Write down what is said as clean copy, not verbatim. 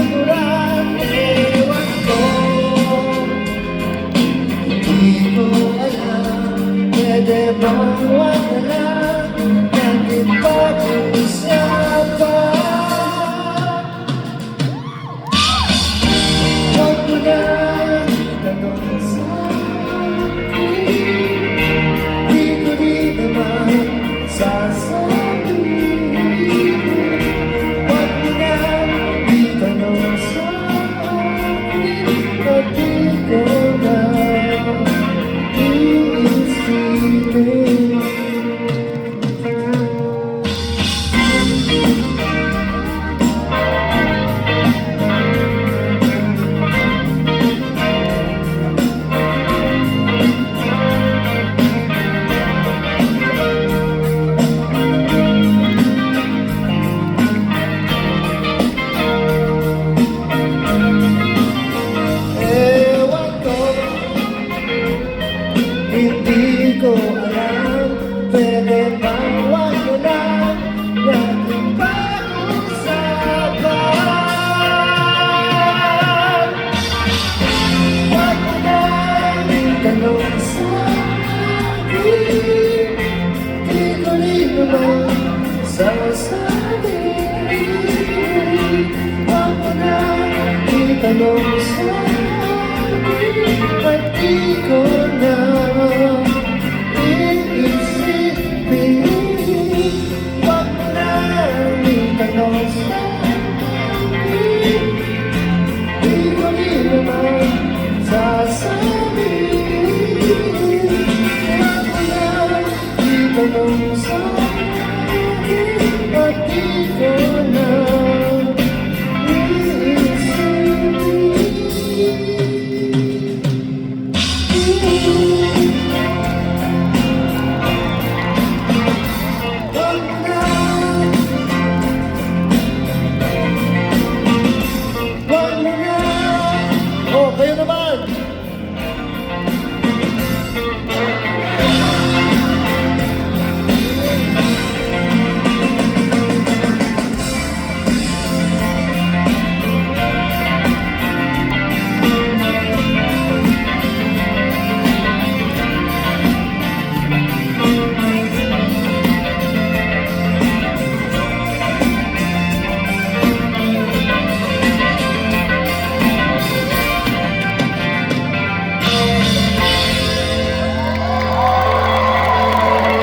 ko lang, ewan ko. Hindi ko alam, pwede bang wag na lang natin pag-uusapan? Huwag mo na tanong sa akin, di ko rin naman sasabihin. Huwag mo na itanong sa akin, pati ko na iisipin. Hindi ko alam, pwede bang wag mo lang natin pag-usapan? Wag mo na itanong sa akin, di ko rin naman sasabihin. Wag mo na itanong sa akin,